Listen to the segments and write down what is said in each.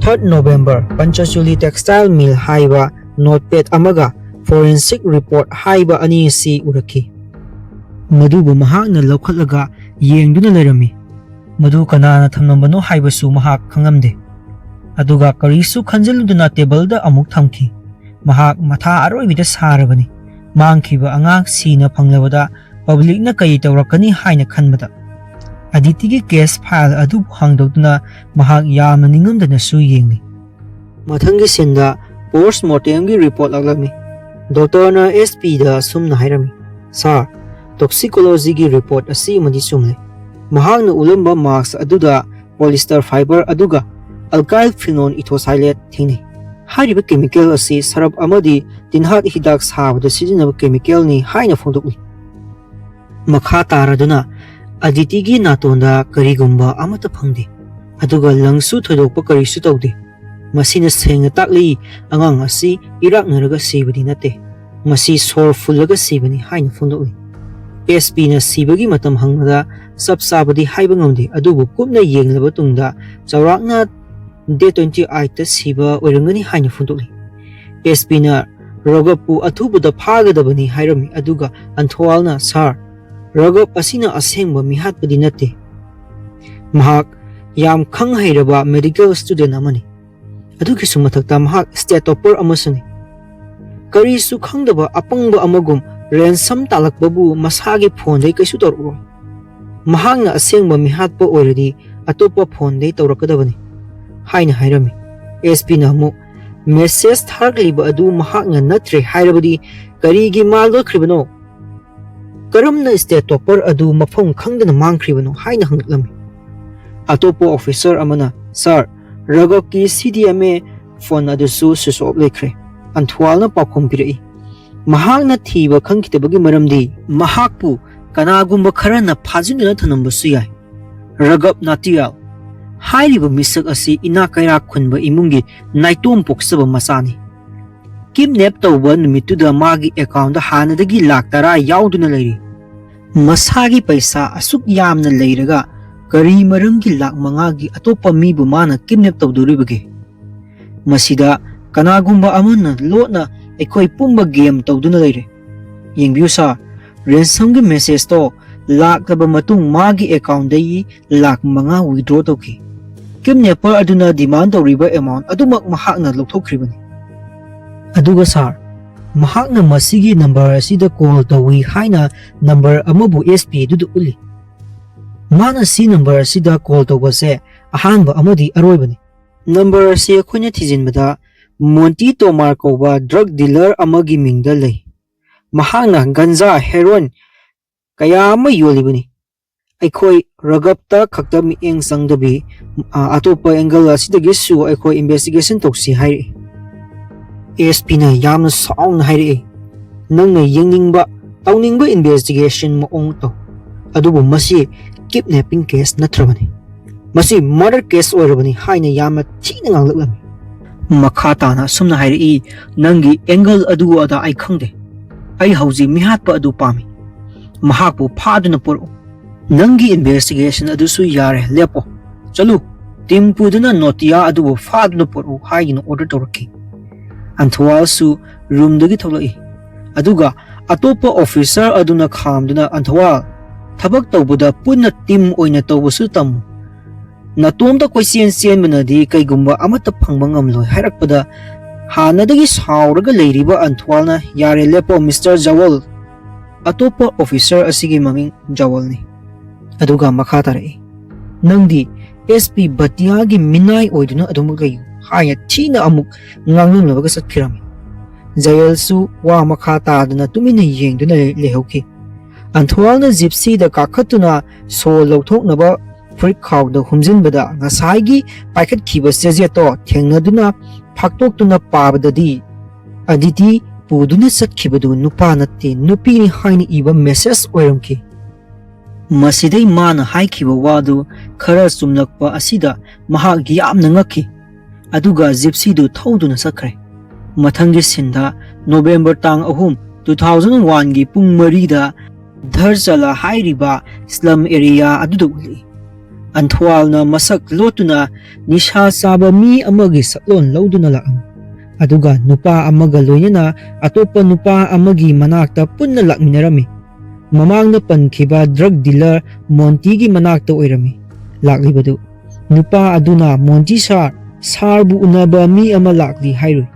3 November Panchachuli Textile Mill haiba notepad amaga forensic report haiba ani si uraki. Madubu mahakna laukhatlaga yengduna lerami. Madu kanana thamnambano haibasu mahak khangamde. Aduga karisu khanjaluduna table da amuk thamki. Mahak matha aroibida sarabani. Mangkhiba angang sina phanglabada public na kai tawrakani haina khanbada. Aditigi case file adu hangdokduna mahak yamna ningamdana su yengni. Mathangi sinda post-mortem gi report laglami. Doctor na SP da sumna hairami. Sir, toxicology gi report asi madi sumle. Mahak na ulamba marks aduda polyester fiber aduga alkyl phenol ethosylate thini. Hariba chemical asi sarap amadi tinhat hidak sabda sijinaba chemical ni haina phondokli. Makha taraduna aditigi natonda karigumba amata phangde. Aduga langsu thodokpa karisu tawde. Masina senga takli angang asi irak naraga sibadi nate. Masi sor fullaga sibani haina phondokli. SP na sibagi matam hangmada sabsabadi haiba ngamde adubu kupna yenglaba tungda chawrakna day 28 ta siba oirangani haina phondokli. SP na rogapu athubuda phagadabani hairami aduga anthoalna sar ragab asina asengba mihatpadi nate. Mahak yam khang hairaba medical student amani. Adugi sumathakta mahak state topper amasuni. Karisu khangdaba apangba amagum ransom talakbabu masagi phone dai kaisu toruro. Mahakna asengba mihatpa oiradi atopa phone dai tawrakadabani haina hairami. SP na mu message thagtliba adu mahakna natre hairabadi karigi maldo kribano. Karamna state topper adu mafam khangdana mangkribano haina hanglami. Atopo officer amana sir ragab ki CDMA phone adusu switch off lekre. Anthwalna pakhom pirai. Mahakna thiba khangkitabagi maramdi mahakpu kanagumba kharana phajinduna thanambasu yai. Ragab natiyal hairiba misak asi ina kaira khunba imungi naitom poksaba masani. Kidnap tawba numituda magi account da hanadagi lakh tara yauduna leiri. Masagi paisa asuk yamna leiraga kari marangi lakh mangagi atopa mibu mana kidnap tawduribage. Masida kanagumba amana lotna ekoi pumba game tawduna leire. Yengbiu sa ransom gi message to laktaba matung magi account dai lakh manga withdraw tawki. Kidnapper aduna demand tawriba amount adumak mahakna lokthokhribani. Aduga sar mahakna masigi number asida call tawi haina number amabu SP dudu uli. Mana si number asida call tawbase ahanba amadi aroibani. Number asi akhona thijinbada Monty Tomar koba drug dealer amagi mingda lei. Mahakna ganja heroin kaya ama yolibani. Aikoi ragapta khakta mieng sangdabi atopa angle asidagi su aikoi investigation toksi hairi. SP na yamna saung hairi. Nangna yengningba tawningba investigation maong to. Adubu masi kidnapping case natrabani. Masi murder case oirabani haina yamna thina nganglaklami. Makha tana sumna hairi nangi angle adu ada ai khangde. Ai hauji mihatpa adu pami. Mahakpu phaduna poro. Nangi investigation adu su yare lepo. Chalu team puduna notia adu phaduna poro haina order toraki. Anthwal su room dagi tholai. Aduga atopa officer aduna khamduna anthwal thabak tawbuda punna team oina tawbusu tamu. Natomda question manadi kaigumba amata phangba ngamloi hairakpada hanadagi sauraga leiriba anthwalna yare lepo Mr. Jawal atopa officer asigi maming Jawal ni. Aduga makha tarai. Nangdi SP Batiagi minai oiduna adumuk layu haya thina amuk nganglunglabaga satkhirami. Jayal su wa makha taduna tumina yengduna lehauki. Anthwalna gypsy da kakhatuna so lauthoknaba Freak Cow the Humzinbada, Nasagi, Packet Kiba Seziato, Tengaduna, Paktokuna Pabadadi, Aditi, Puduna Sat Kibadu, Nupanati, Nupi Haini Iba Messes Oramki. Masidai Mana Haikiba Wadu, Kara Sumnakpa Asida, Mahak Yam Nangaki, Aduga Zipsidu Toduna Sakre. Matangi Sinda, November Tang Ahum, 2001 Gi Pung Marida, Dharsala Hairiba, Slum Area Aduduli. Anthwalna masak lotuna nisha saba mi amagi saklon lauduna laam. Aduga nupa amaga loinana atopa nupa amagi manakta punna lakminarami. Mamangna pankhiba drug dealer Monty manakta oirami. Laklibadu. Nupa aduna Monty sarbu unaba mi ama lakli hairui.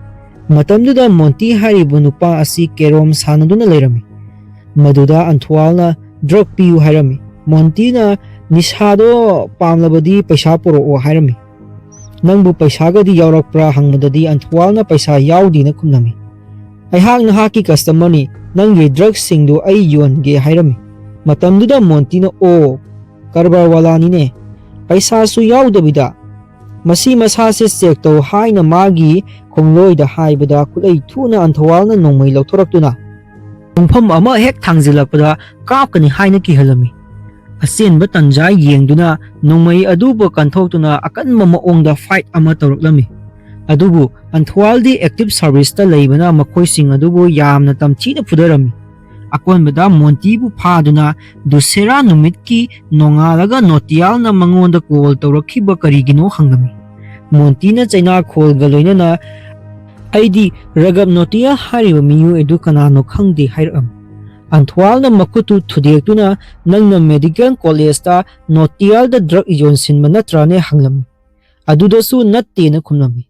Matamduda Monty haribu nupa asi kerom sanaduna leirami. Maduda Anthwalna drug piu hairami. Monty na nishado pamlabadi paisa poro o hairami. Nangbu paisa gadi yaurakpra hangmadadi Anthwalna paisa yaudi na kumnami. Aihak na haki customer ni nanggi drugs singdu ay yonge hairami. Matamduda Monty na o karbar wala ni ne. Paisa su yaudabida. Masi masase sekto hai na magi kongloi da hai bada kulay tuna Anthwalna nongmay lautoraktuna. Nongpham ama hek thangzilakpada kapkani hai na kihalami. Asin ba tanja yengduna nongmay adubo kanthokduna akanma maongda fight ama tawraklami. Adubu Anthwaldi active service ta leibana makoising adubu yamna tamchina pudarami. Akonbada Montybu phaduna dusera numitki nongalaga notialna mangonda call tawrakhiba karigino hangami. Monty na China call galoinana aidi ragab notia hariba miyu edu kanano khangdi hairam. Anthwalna makutu thudektuna nangna medical college ta notial da drug yonsin manatrane hanglami. Adudasu natte na khumlami.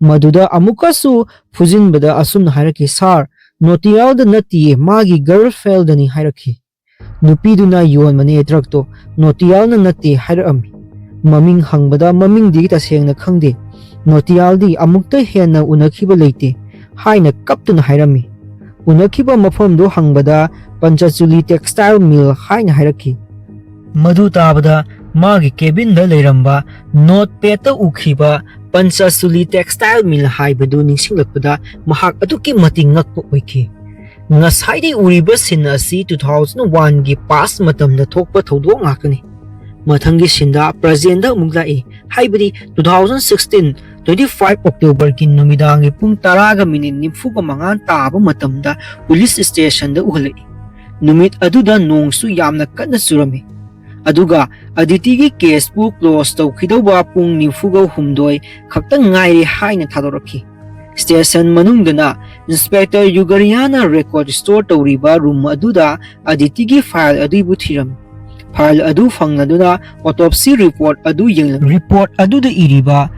Maduda amukasu fujinbada asumna hairaki sar notial da natiye magi girlfriend ni hairaki. Nupiduna yon mane drug to notial na natti hairami. Maming hangbada maming di tasengna khangde. Notial di amukta hena unakhiba leite haina kaptuna hairami. Unakhiba mafamdo hangbada Panchachuli textile mill haina hairaki. Madu tabada magi cabin da leiramba notepad ta ukhiba Panchachuli textile mill haibadu ningsinglakpada mahak aduki mating ngakpa oiki. Ngasaidi uriba sin asi 2001 gi pass matamda thokpa thodok ngakani. Mathangi sinda present da muglai haibadi 2016 25 October ki numidangi pung 10:49 taba matamda police station da uhalai. Numit aduda nongsu yamna kanna surami. Aduga Aditi gi case bu close tawkhidawba pung 94 khakta ngairi haina thadorakhi. Station manungdana Inspector Yugariana record store tawriba room aduda Aditi gi file adibu thiram. File adu fangnaduna autopsy report adu yenglam. Report aduda iriba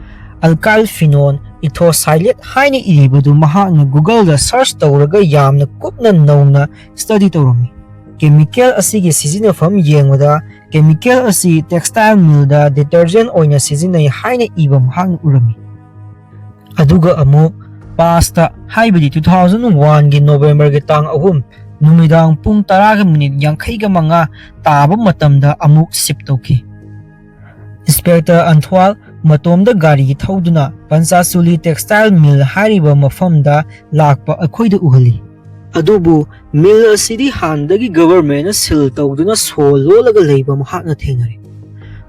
alkyl phenol ethylate haina iribadu mahakna Google da search tawraga yamna kupna nauna study tawrami. Chemical asigi sizinafam yengwada chemical asi textile mill da detergent oina sizinai haina iba mahakna urami. Aduga amuk pasta haibadi 2001 gi November gi tang 3 numidang pung 10:50 taba matamda amuk sip tawki. Inspector Anthwal matomda gari thauduna Panchachuli textile mill hariba mafamda lakpa akhoida uhali. Adubu mill asidi handagi government sil tawduna sololaga leiba mahakna thenari.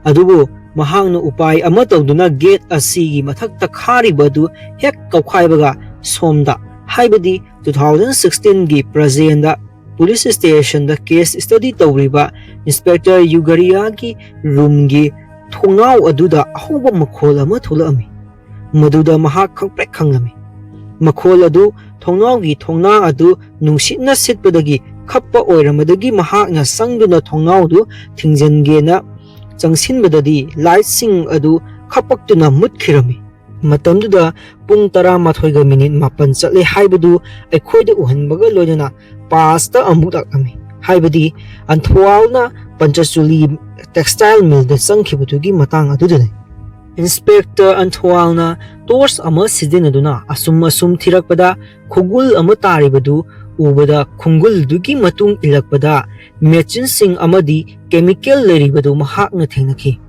Adubu mahakna upai ama tawduna gate asigi mathakta kharibadu hek kawkhaibaga somda haibadi 2016 gi present da police station da case study tawriba Inspector Yugariya gi room gi thongnaw aduda ahoba makhol ama thulami. Maduda mahak khangprek khanglami. Makhol adu thongnaw gi thongna adu nungsitna sitpadagi khappa oiramadagi mahakna sangduna thongnaw du thingjange changsinbadadi light sing adu khapaktuna mutkhirami. Matamduda pung 11:7 chatle haibadu aikhoida uhanbaga loinana pasta amuk lakami. Haibadi Anthwalna Panchachuli textile mill da changkhibutugi matang adudane. Inspector Anthwalna torch ama sizinaduna asum thirakpada khugul ama taribadu ubada khungul dugi matung ilakpada machine sing amadi chemical leribadu mahakna thengnakhi.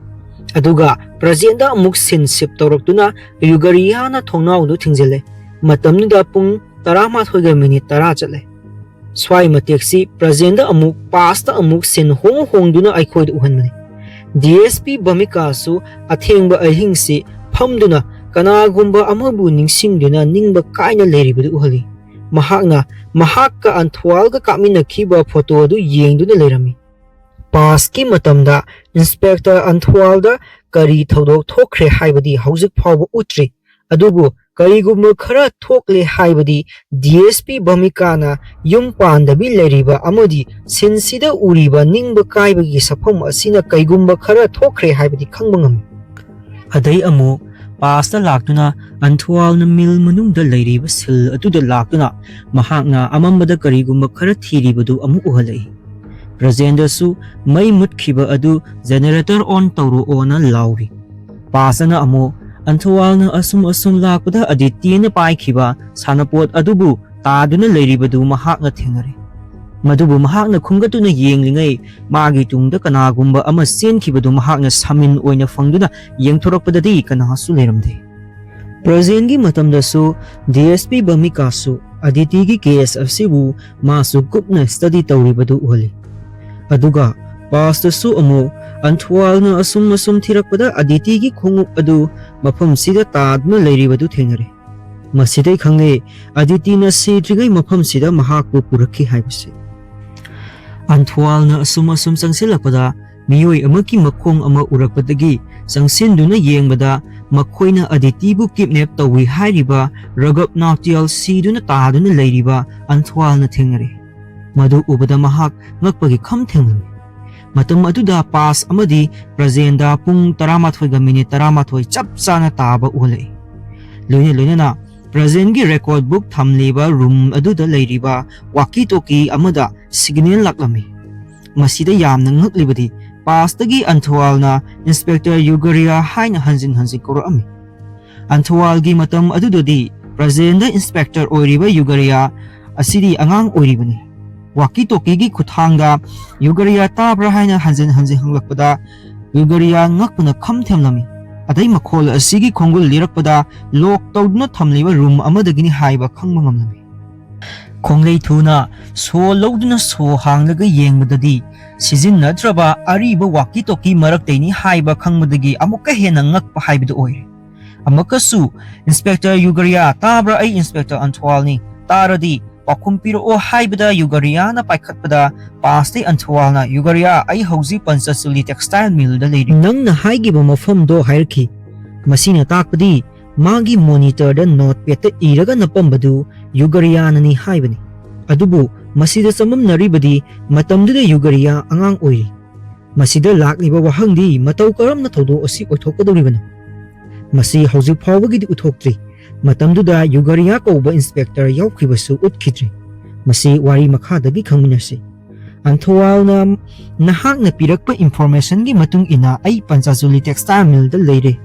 Aduga presenta amuk sin sip tawraktuna Yugariana thongnaw du thingjele. Matamnida pung 11:10 chatle. Swai mateksi presenta amuk pasta amuk sin hongduna aikhoida uhanmani. DSP Bamika su athengba ahingsi phamduna kanagumba amabu ningsingduna ningba kaina leribadu uhali. Mahakka Anthwalga kaminakhiba photo adu yengduna lerami. ꯄꯥꯁꯀꯤ ꯃꯇꯝꯗ inspector ꯑꯟꯊꯋꯥꯜꯗ ꯀꯔꯤ ꯊꯧꯗꯣꯛ ꯊꯣꯛꯈ꯭ꯔꯦ ꯍꯥꯏꯕꯗꯤ ꯍꯧꯖꯤꯛ ꯐꯥꯎꯕ ꯎꯠꯇ꯭ꯔꯤ, ꯑꯗꯨꯕꯨ ꯀꯔꯤꯒꯨꯝꯕ ꯈꯔ ꯊꯣꯛꯂꯦ ꯍꯥꯏꯕꯗꯤ DSP ꯚꯃꯤꯀꯥꯅ ꯌꯨꯝ ꯄꯥꯟꯗꯕꯤ ꯂꯩꯔꯤꯕ ꯑꯃꯗꯤ ꯁꯤꯟꯁꯤꯗ ꯎꯔꯤꯕ ꯅꯤꯡꯕ ꯀꯥꯏꯕꯒꯤ ꯁꯛꯐꯝ ꯑꯁꯤꯅ ꯀꯩꯒꯨꯝꯕ ꯈꯔ ꯊꯣꯛꯈ꯭ꯔꯦ ꯍꯥꯏꯕꯗꯤ ꯈꯪꯕ ꯉꯝꯃꯤ꯫ ꯑꯗꯩ ꯑꯃꯨꯛ ꯄꯥꯁꯇ ꯂꯥꯛꯇꯨꯅ ꯑꯟꯊꯋꯥꯜꯅ ꯃꯤꯜ ꯃꯅꯨꯡꯗ ꯂꯩꯔꯤꯕ ꯁꯤꯜ ꯑꯗꯨꯗ ꯂꯥꯛꯇꯨꯅ ꯃꯍꯥꯛꯅ ꯑꯃꯝꯕꯗ ꯀꯔꯤꯒꯨꯝꯕ ꯈꯔ ꯊꯤꯔꯤꯕꯗꯨ ꯑꯃꯨꯛ ꯎꯍꯜꯂꯛꯏ꯫ ꯄ꯭ꯔꯖꯦꯟꯗꯁꯨ ꯃꯩ ꯃꯨꯠꯈꯤꯕ ꯑꯗꯨ ꯖꯦꯅꯦꯔꯦꯇꯔ ꯑꯣꯟ ꯇꯧꯔꯛꯑꯣꯅ ꯂꯥꯎꯔꯤ꯫ ꯄꯥꯁꯇꯅ ꯑꯃꯨꯛ ꯑꯟꯊꯋꯥꯜꯅ ꯑꯁꯨꯝ ꯂꯥꯛꯄꯗ ꯑꯗꯤꯇꯤꯅ ꯄꯥꯏꯈꯤꯕ ꯁꯥꯟꯅꯄꯣꯠ ꯑꯗꯨꯕꯨ ꯇꯥꯗꯨꯅ ꯂꯩꯔꯤꯕꯗꯨ ꯃꯍꯥꯛꯅ ꯊꯦꯡꯅꯔꯦ꯫ ꯃꯗꯨꯕꯨ ꯃꯍꯥꯛꯅ ꯈꯨꯝꯒꯠꯇꯨꯅ ꯌꯦꯡꯂꯤꯉꯩ ꯃꯥꯒꯤ ꯇꯨꯡꯗ ꯀꯅꯥꯒꯨꯝꯕ ꯑꯃ ꯆꯦꯟꯈꯤꯕꯗꯨ ꯃꯍꯥꯛꯅ ꯁꯥꯃꯤꯟ ꯑꯣꯏꯅ ꯐꯪꯗꯨꯅ ꯌꯦꯡꯊꯣꯔꯛꯄꯗꯗꯤ ꯀꯅꯥꯁꯨ ꯂꯩꯔꯝꯗꯦ꯫ ꯄ꯭ꯔꯖꯦꯟꯒꯤ ꯃꯇꯝꯗꯁꯨ DSP ꯚꯃꯤꯀꯥꯁꯨ ꯑꯗꯤꯇꯤꯒꯤ ꯀꯦꯁ ꯑꯁꯤꯕꯨ ꯃꯥꯁꯨ ꯀꯨꯞꯅ ꯁ꯭ꯇꯗꯤ ꯇꯧꯔꯤꯕꯗꯨ ꯎꯍꯜꯂꯤ꯫ ꯑꯗꯨꯒ ꯄꯥꯁꯇꯁꯨ ꯑꯃꯨꯛ ꯑꯟꯊꯋꯥꯜꯅ ꯑꯁꯨꯝ ꯊꯤꯔꯛꯄꯗ ꯑꯗꯤꯇꯤꯒꯤ ꯈꯣꯡꯎꯞ ꯑꯗꯨ ꯃꯐꯝꯁꯤꯗ ꯇꯥꯗꯨꯅ ꯂꯩꯔꯤꯕꯗꯨ ꯊꯦꯡꯅꯔꯦ꯫ ꯃꯁꯤꯗꯩ ꯈꯪꯂꯦ ꯑꯗꯤꯇꯤꯅ ꯁꯤꯗ꯭ꯔꯤꯉꯩ ꯃꯐꯝꯁꯤꯗ ꯃꯍꯥꯛꯄꯨ ꯄꯨꯔꯛꯈꯤ ꯍꯥꯏꯕꯁꯤ꯫ ꯑꯟꯊꯋꯥꯜꯅ ꯑꯁꯨꯝ ꯆꯪꯁꯤꯜꯂꯛꯄꯗ ꯃꯤꯑꯣꯏ ꯑꯃꯒꯤ ꯃꯈꯣꯡ ꯑꯃ ꯎꯔꯛꯄꯗꯒꯤ ꯆꯪꯁꯤꯟꯗꯨꯅ ꯌꯦꯡꯕꯗ ꯃꯈꯣꯏꯅ ꯑꯗꯤꯇꯤꯕꯨ ꯀꯤꯗꯅꯦꯞ ꯇꯧꯏ ꯍꯥꯏꯔꯤꯕ ꯔꯒꯕ ꯅꯥꯎꯇꯤꯌꯜ ꯁꯤꯗꯨꯅ ꯇꯥꯗꯨꯅ ꯂꯩꯔꯤꯕ ꯑꯟꯊꯋꯥꯜꯅ ꯊꯦꯡꯅꯔꯦ꯫ ꯃꯗꯨ ꯎꯕꯗ ꯃꯍꯥꯛ ꯉꯛꯄꯒꯤ ꯈꯝ ꯊꯦꯡꯂꯝꯃꯤ꯫ ꯃꯇꯝ ꯑꯗꯨꯗ ꯄꯥꯁ ꯑꯃꯗꯤ ꯄ꯭ꯔꯖꯦꯟꯗ ꯄꯨꯡ 11:13 ꯆꯞ ꯆꯥꯅ ꯇꯥꯕ ꯎꯍꯜꯂꯛꯏ꯫ ꯂꯣꯏꯅꯅ ꯄ꯭ꯔꯖꯦꯟꯒꯤ ꯔꯦꯀꯣꯔꯗ ꯕꯨꯛ ꯊꯝꯂꯤꯕ ꯔꯨꯝ ꯑꯗꯨꯗ ꯂꯩꯔꯤꯕ ꯋꯥꯀꯤ ꯇꯣꯀꯤ ꯑꯃꯗ ꯁꯤꯒꯅꯦꯜ ꯂꯥꯛꯂꯝꯃꯤ꯫ ꯃꯁꯤꯗ ꯌꯥꯝꯅ ꯉꯛꯂꯤꯕꯗꯤ ꯄꯥꯁꯇꯒꯤ ꯑꯟꯊꯋꯥꯜꯅ ꯏꯟꯁꯄꯦꯛꯇꯔ ꯌꯨꯒꯔꯤꯌꯥ ꯍꯥꯏꯅ ꯍꯟꯖꯤꯟ ꯀꯧꯔꯛꯑꯝꯃꯤ꯫ ꯑꯟꯊꯋꯥꯜꯒꯤ ꯃꯇꯝ ꯑꯗꯨꯗꯗꯤ ꯄ꯭ꯔꯖꯦꯟꯗ ꯏꯟꯁꯄꯦꯛꯇꯔ ꯑꯣꯏꯔꯤꯕ ꯌꯨꯒꯔꯤꯌꯥ ꯑꯁꯤꯗꯤ ꯑꯉꯥꯡ ꯑꯣꯏꯔꯤꯕꯅꯤ꯫ ꯋꯥꯀꯤ ꯇꯣꯀꯤꯒꯤ ꯈꯨꯠꯊꯥꯡꯗ ꯌꯨꯒꯔꯤꯌꯥ ꯇꯥꯕ꯭ꯔꯥ ꯍꯥꯏꯅ ꯍꯟꯖꯤꯟ ꯍꯪꯂꯛꯄꯗ ꯌꯨꯒꯔꯤꯌꯥ ꯉꯛꯄꯅ ꯈꯝ ꯊꯦꯡꯂꯝꯃꯤ꯫ ꯑꯗꯩ ꯃꯈꯣꯜ ꯑꯁꯤꯒꯤ ꯈꯣꯡꯒꯨꯜ ꯂꯤꯔꯛꯄꯗ ꯂꯣꯛ ꯇꯧꯗꯨꯅ ꯊꯝꯂꯤꯕ ꯔꯨꯝ ꯑꯃꯗꯒꯤꯅꯤ ꯍꯥꯏꯕ ꯈꯪꯕ ꯉꯝꯂꯝꯃꯤ꯫ ꯈꯣꯡꯂꯩ ꯊꯨꯅ ꯁꯣ ꯂꯧꯗꯨꯅ ꯁꯣ ꯍꯥꯡꯂꯒ ꯌꯦꯡꯕꯗꯗꯤ ꯁꯤꯖꯤꯟꯅꯗ꯭ꯔꯕ ꯑꯔꯤꯕ ꯋꯥꯀꯤ ꯇꯣꯀꯤ ꯃꯔꯛꯇꯩꯅꯤ ꯍꯥꯏꯕ ꯈꯪꯕꯗꯒꯤ ꯑꯃꯨꯛꯀ ꯍꯦꯟꯅ ꯉꯛꯄ ꯍꯥꯏꯕꯗꯨ ꯑꯣꯏꯔꯦ꯫ ꯑꯃꯨꯛꯀꯁꯨ ꯏꯟꯁꯄꯦꯛꯇꯔ ꯌꯨꯒꯔꯤꯌꯥ ꯇꯥꯕ꯭ꯔꯥ, ꯑꯩ ꯏꯟꯁꯄꯦꯛꯇꯔ ꯑꯟꯊꯋꯥꯜꯅꯤ, ꯇꯥꯔꯗꯤ ꯄꯥꯎꯈꯨꯝ ꯄꯤꯔꯛꯑꯣ ꯍꯥꯏꯕꯗ ꯌꯨꯒꯔꯤꯌꯥꯅ ꯄꯥꯏꯈꯠꯄꯗ ꯄꯥꯁꯇꯩ ꯑꯟꯊꯋꯥꯜꯅ ꯌꯨꯒꯔꯤꯌꯥ ꯑꯩ ꯍꯧꯖꯤꯛ ꯄꯟꯆꯆꯨꯂꯤ ꯇꯦꯛꯁꯇꯥꯏꯜ ꯃꯤꯜꯗ ꯂꯩꯔꯤ, ꯅꯪꯅ ꯍꯥꯏꯈꯤꯕ ꯃꯐꯝꯗꯣ ꯍꯥꯏꯔꯛꯈꯤ꯫ ꯃꯁꯤꯅ ꯇꯥꯛꯄꯗꯤ ꯃꯥꯒꯤ ꯃꯣꯅꯤꯇꯔꯗ ꯅꯣꯠꯄꯦꯗꯇ ꯏꯔꯒ ꯅꯞꯄꯝꯕꯗꯨ ꯌꯨꯒꯔꯤꯌꯥꯅꯅꯤ ꯍꯥꯏꯕꯅꯤ꯫ ꯑꯗꯨꯕꯨ ꯃꯁꯤꯗ ꯆꯃꯝꯅꯔꯤꯕꯗꯤ ꯃꯇꯝꯗꯨꯗ ꯌꯨꯒꯔꯤꯌꯥ ꯑꯉꯥꯡ ꯑꯣꯏꯔꯤ꯫ ꯃꯁꯤꯗ ꯂꯥꯛꯂꯤꯕ ꯋꯥꯍꯪꯗꯤ ꯃꯇꯧ ꯀꯔꯝꯅ ꯊꯧꯗꯣꯛ ꯑꯁꯤ ꯑꯣꯏꯊꯣꯛꯀꯗꯧꯔꯤꯕꯅꯣ? ꯃꯁꯤ ꯍꯧꯖꯤꯛ ꯐꯥꯎꯕꯒꯤꯗꯤ ꯎꯠꯊꯣꯛꯇ꯭ꯔꯤ꯫ ꯃꯇꯝꯗꯨꯗ ꯌꯨꯒꯔꯤꯌꯥ ꯀꯧꯕ ꯏꯟꯁꯄꯦꯛꯇꯔ ꯌꯥꯎꯈꯤꯕꯁꯨ ꯎꯠꯈꯤꯗ꯭ꯔꯤ꯫ ꯃꯁꯤ ꯋꯥꯔꯤ ꯃꯈꯥꯗꯒꯤ ꯈꯪꯃꯤꯟꯅꯁꯤ꯫ ꯑꯟꯊꯋꯥꯜꯅ ꯅꯍꯥꯛꯅ ꯄꯤꯔꯛꯄ ꯏꯟꯐꯣꯔꯃꯦꯁꯟꯒꯤ ꯃꯇꯨꯡ ꯏꯟꯅ ꯑꯩ ꯄꯟꯆꯆꯨꯂꯤ ꯇꯦꯛꯁꯇꯥꯏꯜ ꯃꯤꯜꯗ ꯂꯩꯔꯦ꯫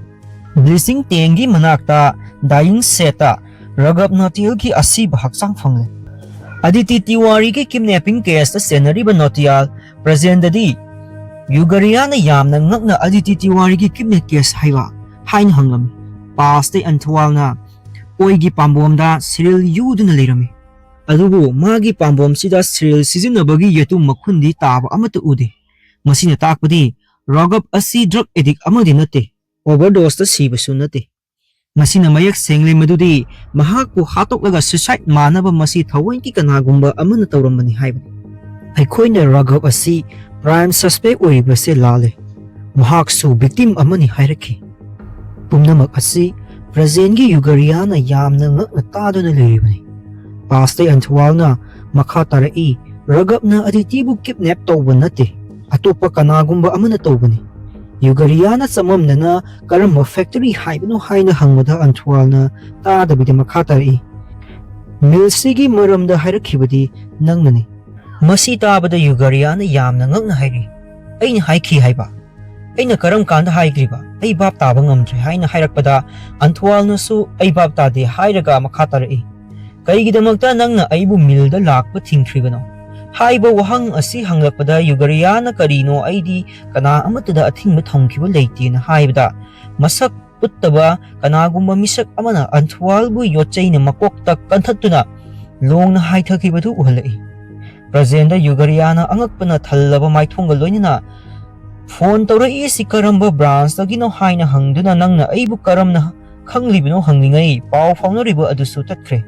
ꯕ꯭ꯂꯤꯆꯤꯡ ꯇꯦꯡꯒꯤ ꯃꯅꯥꯛꯇ ꯗꯥꯏꯌꯤꯡ ꯁꯦꯠꯇ ꯔꯒꯕ ꯅꯣꯇꯤꯌꯜꯒꯤ ꯑꯁꯤꯕ ꯍꯛꯆꯥꯡ ꯐꯪꯂꯦ꯫ ꯑꯗꯤꯇꯤ ꯇꯤꯋꯥꯔꯤꯒꯤ ꯀꯤꯗꯅꯦꯄꯤꯡ ꯀꯦꯁꯇ ꯆꯦꯟꯅꯔꯤꯕ ꯅꯣꯇꯤꯌꯥꯜ ꯄ꯭ꯔꯖꯦꯟꯗꯗꯤ ꯌꯨꯒꯔꯤꯌꯥꯅ ꯌꯥꯝꯅ ꯉꯛꯅ ꯑꯗꯤꯇꯤ ꯇꯤꯋꯥꯔꯤꯒꯤ ꯀꯤꯗꯅꯦꯞ ꯀꯦꯁ ꯍꯥꯏꯅ ꯍꯪꯂꯝꯃꯤ꯫ ꯄꯥꯁꯇꯩ ꯑꯟꯊꯋꯥꯜꯅ ꯑꯣꯏꯒꯤ ꯄꯥꯝꯕꯣꯝꯗ ꯁꯤꯔꯤꯜ ꯌꯨꯗꯨꯅ ꯂꯩꯔꯝꯃꯤ꯫ ꯑꯗꯨꯕꯨ ꯃꯥꯒꯤ ꯄꯥꯝꯕꯣꯝꯁꯤꯗ ꯁꯤꯔꯤꯜ ꯁꯤꯖꯤꯟꯅꯕꯒꯤ ꯌꯦꯇꯨꯝ ꯃꯈꯨꯟꯗꯤ ꯇꯥꯕ ꯑꯃꯠꯇ ꯎꯗꯦ꯫ ꯃꯁꯤꯅ ꯇꯥꯛꯄꯗꯤ ꯔꯒꯕ ꯑꯁꯤ ꯗ꯭ꯔꯒ ꯑꯦꯗꯤꯛ ꯑꯃꯗꯤ ꯅꯠꯇꯦ, ꯑꯣꯚꯔꯗꯣꯁꯇ ꯁꯤꯕꯁꯨ ꯅꯠꯇꯦ꯫ ꯃꯁꯤꯅ ꯃꯌꯦꯛ ꯁꯦꯡꯂꯦ ꯃꯗꯨꯗꯤ ꯃꯍꯥꯛꯄꯨ ꯍꯥꯠꯇꯣꯛꯂꯒ ꯁꯨꯏꯁꯥꯏꯗ ꯃꯥꯟꯅꯕ ꯃꯁꯤ ꯊꯑꯣꯏꯀꯤ ꯀꯅꯥꯒꯨꯝꯕ ꯑꯃꯅ ꯇꯧꯔꯝꯕꯅꯤ ꯍꯥꯏꯕꯅꯤ꯫ ꯑꯩꯈꯣꯏꯅ ꯔꯒꯕ ꯑꯁꯤ ꯄ꯭ꯔꯥꯏꯝ ꯁꯁꯄꯦꯛ ꯑꯣꯏꯔꯤꯕꯁꯦ ꯂꯥꯜꯂꯦ꯫ ꯃꯍꯥꯛꯁꯨ ꯚꯤꯛꯇꯤꯝ ꯑꯃꯅꯤ ꯍꯥꯏꯔꯛꯈꯤ꯫ ꯄꯨꯝꯅꯃꯛ ꯑꯁꯤ ꯄ꯭ꯔꯖꯦꯟꯒꯤ ꯌꯨꯒꯔꯤꯌꯥꯅ ꯌꯥꯝꯅ ꯉꯛꯅ ꯇꯥꯗꯨꯅ ꯂꯩꯔꯤꯕꯅꯤ꯫ ꯄꯥꯁꯇꯩ ꯑꯟꯊꯋꯥꯜꯅ ꯃꯈꯥ ꯇꯥꯔꯛꯏ, ꯔꯒꯕꯅ ꯑꯗꯤꯇꯤꯕꯨ ꯀꯤꯗꯅꯦꯞ ꯇꯧꯕ ꯅꯠꯇꯦ, ꯑꯇꯣꯞꯄ ꯀꯅꯥꯒꯨꯝꯕ ꯑꯃꯅ ꯇꯧꯕꯅꯤ꯫ ꯌꯨꯒꯔꯤꯌꯥꯅ ꯆꯃꯝꯅꯅ ꯀꯔꯝꯕ ꯐꯦꯛꯇꯔꯤ ꯍꯥꯏꯕꯅꯣ ꯍꯥꯏꯅ ꯍꯪꯕꯗ ꯑꯟꯊꯋꯥꯜꯅ ꯇꯥꯗꯕꯤꯗ ꯃꯈꯥ ꯇꯥꯔꯛꯏ, ꯃꯤꯜꯁꯤꯒꯤ ꯃꯔꯝꯗ ꯍꯥꯏꯔꯛꯈꯤꯕꯗꯤ ꯅꯪꯅꯅꯤ꯫ ꯃꯁꯤ ꯇꯥꯕꯗ ꯌꯨꯒꯔꯤꯌꯥꯅ ꯌꯥꯝꯅ ꯉꯛꯅ ꯍꯥꯏꯔꯤ, ꯑꯩꯅ ꯍꯥꯏꯈꯤ ꯍꯥꯏꯕ? ꯑꯩꯅ ꯀꯔꯝ ꯀꯥꯟꯗ ꯍꯥꯏꯈ꯭ꯔꯤꯕ? ꯑꯩ ꯚꯥꯞ ꯇꯥꯕ ꯉꯝꯗ꯭ꯔꯦ ꯍꯥꯏꯅ ꯍꯥꯏꯔꯛꯄꯗ ꯑꯟꯊꯋꯥꯜꯅꯁꯨ ꯑꯩ ꯚꯥꯞ ꯇꯥꯗꯦ ꯍꯥꯏꯔꯒ ꯃꯈꯥ ꯇꯥꯔꯛꯏ, ꯀꯩꯒꯤꯗꯃꯛꯇ ꯅꯪꯅ ꯑꯩꯕꯨ ꯃꯤꯜꯗ ꯂꯥꯛꯄ ꯊꯤꯡꯈ꯭ꯔꯤꯕꯅꯣ? ꯍꯥꯏꯕ ꯋꯥꯍꯪ ꯑꯁꯤ ꯍꯪꯂꯛꯄꯗ ꯌꯨꯒꯔꯤꯌꯥꯅ ꯀꯔꯤꯅꯣ ꯑꯩꯗꯤ ꯀꯅꯥ ꯑꯃꯠꯇꯗ ꯑꯊꯤꯡꯕ ꯊꯝꯈꯤꯕ ꯂꯩꯇꯦꯅ ꯍꯥꯏꯕꯗ ꯃꯁꯛ ꯎꯠꯇꯕ ꯀꯅꯥꯒꯨꯝꯕ ꯃꯤꯁꯛ ꯑꯃꯅ ꯑꯟꯊꯋꯥꯜꯕꯨ ꯌꯣꯠꯆꯩꯅ ꯃꯀꯣꯛꯇ ꯀꯟꯊꯠꯇꯨꯅ ꯂꯣꯡꯅ ꯍꯥꯏꯊꯈꯤꯕꯗꯨ ꯎꯍꯜꯂꯛꯏ꯫ ꯄ꯭ꯔꯖꯦꯟꯗ ꯌꯨꯒꯔꯤꯌꯥꯅ ꯑꯉꯛꯄꯅ ꯊꯜꯂꯕ ꯃꯥꯏꯊꯣꯡꯒ ꯂꯣꯏꯅꯅ ꯐꯣꯟ ꯇꯧꯔꯛꯏꯁꯤ ꯀꯔꯝꯕ ꯕ꯭ꯔꯥꯟꯁꯇꯒꯤꯅꯣ ꯍꯥꯏꯅ ꯍꯪꯗꯨꯅ ꯅꯪꯅ ꯑꯩꯕꯨ ꯀꯔꯝꯅ ꯈꯪꯂꯤꯕꯅꯣ ꯍꯪꯂꯤꯉꯩ ꯄꯥꯎ ꯐꯥꯎꯅꯔꯤꯕ ꯑꯗꯨꯁꯨ ꯇꯠꯈ꯭ꯔꯦ꯫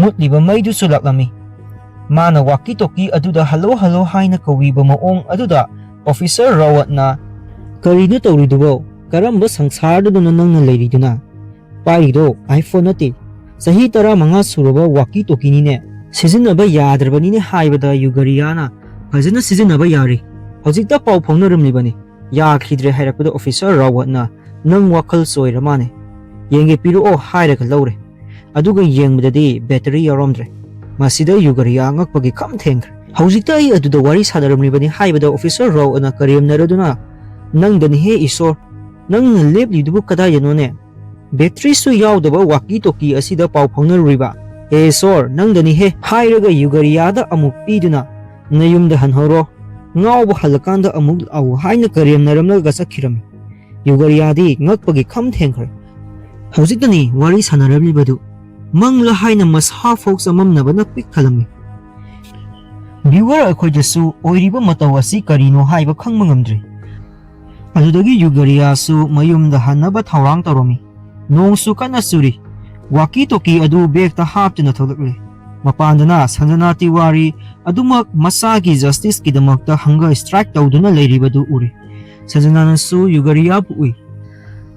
ꯃꯨꯠꯂꯤꯕ ꯃꯩꯗꯨꯁꯨ ꯂꯥꯛꯂꯝꯃꯤ꯫ Mana walkie-talkie aduda hello hello haina kawiba maong aduda Officer Rawat na karino tawridubo karamba sangsarduduna nangna leiriduna paido iPhone nati sahi tara manga suraba walkie-talkie nine sizinaba yadrabani ne haibada Gyaarah fazana sizinaba yari hojikta pau phongnaramlibani yakhidre hairapda Officer Rawat na nang wakhal soiramane yenge piru o hairaga lawre aduga yengbadadi battery yaromdre masida Gyaarah ngakpagi kam thengre hojikta ai aduda wari sadaramlibani haibada Officer Rawat na karimnaraduna nangdani he isor nangna leplidubu kadayanone battery su yaudaba walkie-talkie asida pau phongnaruriba sor nangdani he hairaga Gyaarah da amuk piduna nayumda hanhoro ngawba halakanda amuk au haina karimnaramlaga sakhirami Gyaarah di ngakpagi kam thengre hojikani wari sanarablibadu mangla haina masha folks amamnaba nakpik thalami viewer akhoidasu oiriba mataw asi karino haiba khangma ngamdre adudagi Gyaarah su mayumda hanaba thawrang tawromi nongsu kana suri walkie-talkie adu begta haptuna tholakle mapandana sanjana tiwari adumak masagi justice kidamakta hanga strike tawduna leiribadu ure sanjana su Gyaarah ui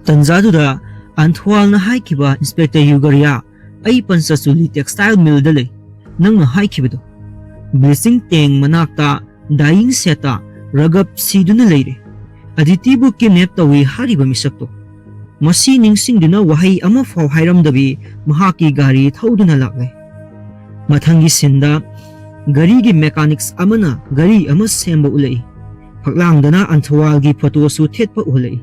tanjaduda anthwal na haikiba Inspector Gyaarah ai pansachuli textile mill dale nangna haikibado blessing teng manakta dying seta ragap siduna leire aditibu kidnap tawi hariba misakto masi ningsingduna wahai ama faw hairamdabi mahaki gari thauduna lakle mathangi sinda gari gi mechanics amana gari ama semba ulai phaklangdana anthwalgi photo su thetpa ulai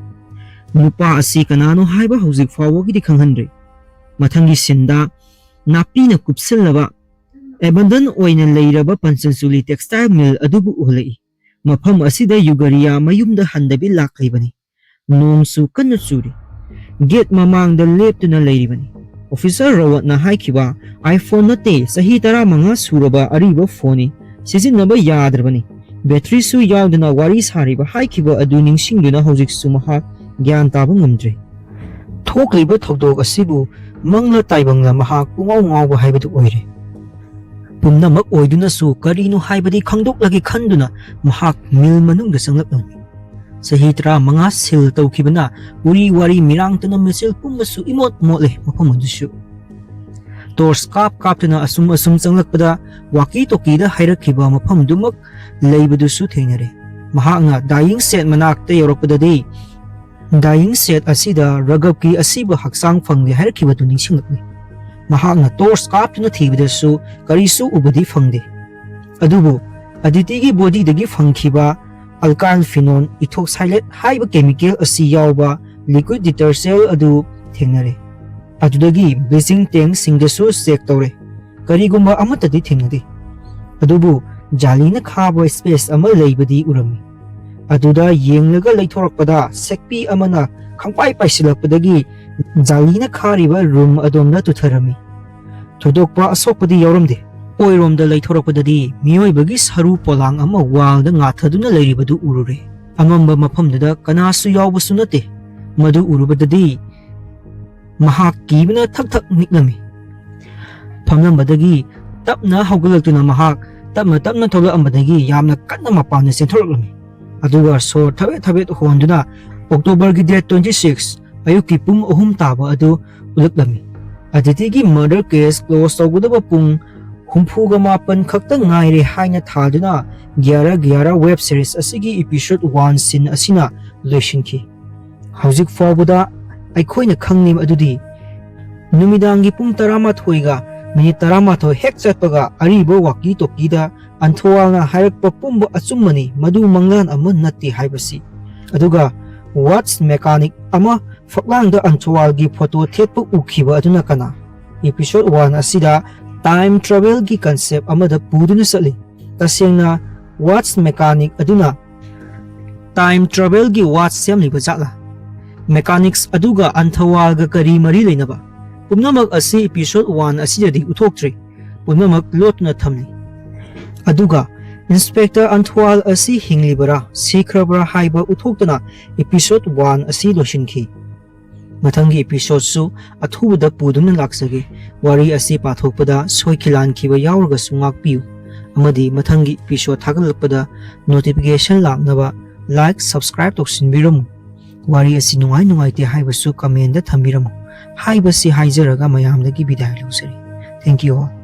nupa asi kanano haiba hojik fawgi di khanghanre mathangi sinda napina kupsillaba abandon oina leiraba pansachuli textile mill adubu ulai mafam asida Gyaarah mayumda handabi laklibani nongsu kanna churi gate mamangda leptana leiribani Officer Rawat na haikiba iPhone nate sahi tara manga suraba ariba phone sizinaba yadrabani battery su yaudana wari sariba haikiba adu ningsingduna hojik su maha gyan taba ngamdre thokliba thogdok asibu mangla taibangla maha kungaw ngawba haibadu oire pumnamak oiduna su karino haibadi khangdoklagi khanduna mahak mil manungda sanglaknami sahi tara manga sil tawkhibana uri wari mirangtana misil pumbasu imot motle mapamudusu tors kaptana asum changlakpada walkie-talkie da hairakhiba maphamdumak leibadusu theinare mahakna dying set manakta yorakpadadi dying set asida ragapki asiba haksang phangli hairakibadu ningsinglakni mahakna tors kaptuna thibadasu karisu ubadi phangde adubu aditigi body dagi phangkhiba alkyl phenol ethoxylate haiba chemical asi yauba liquid detergent adu thengnare adudagi bleaching tank singdasu check tawre karigumba amatadi thengnade adubu jalina khaba space ama leibadi urami aduda yenglaga leithorakpada sekpi amana khangpai paisilakpadagi jalina khariba room adomna tutharami thodokpa asokpadi yauramde oiromda leithorakpadadi miyoibagi saru polang ama walda ngathaduna leiribadu urure amamba mafamdada kanasu yaubasu nate madu urubadadi mahak kibna thak niknami phamnambadagi tapna haugalakuna mahak tapna tholakambadagi yamna kanna mapamna sentholaklami aduga so thabet honduna October gi date 26 ayuki pung 3 taba adu ulaklami aditigi murder case close tawgudaba pung humpuga mapan khakta ngaire haina thaduna Gyaarah web series asigi episode 1 sin asina loishinki hojik fawbuda aikhoina khangnim adudi numidangi pung 13 ga minute 13 hek chatpaga aribo walkie-talkie da anthwalna hairakpa pumba achummani madu manglan ama natti haibasi aduga watch mechanic ama faklangda anthwalgi photo thetpa ukhiba aduna kana episode 1 asida time travel gi concept amada puduna sali tasengna watch mechanic aduna time travel gi watch semliba jatla mechanics aduga anthawal ga kari mari leinaba pumnamak asi episode 1 asidadi uthoktre pumnamak lotna thamni aduga inspector anthwal asi hinglibara sikrabra haiba uthoktana episode 1 asi loshinki mathangi episode su athubada puduna laksage wari asi pathokpada soikilan khiba yaurga sungak piu amadi mathangi episode thagalakpada notification laknaba like subscribe toksinbiramu wari asi nungai nungai te haibasu comment da thambiramu haibasi haijaraga mayamdagi bidai losari. Thank you all.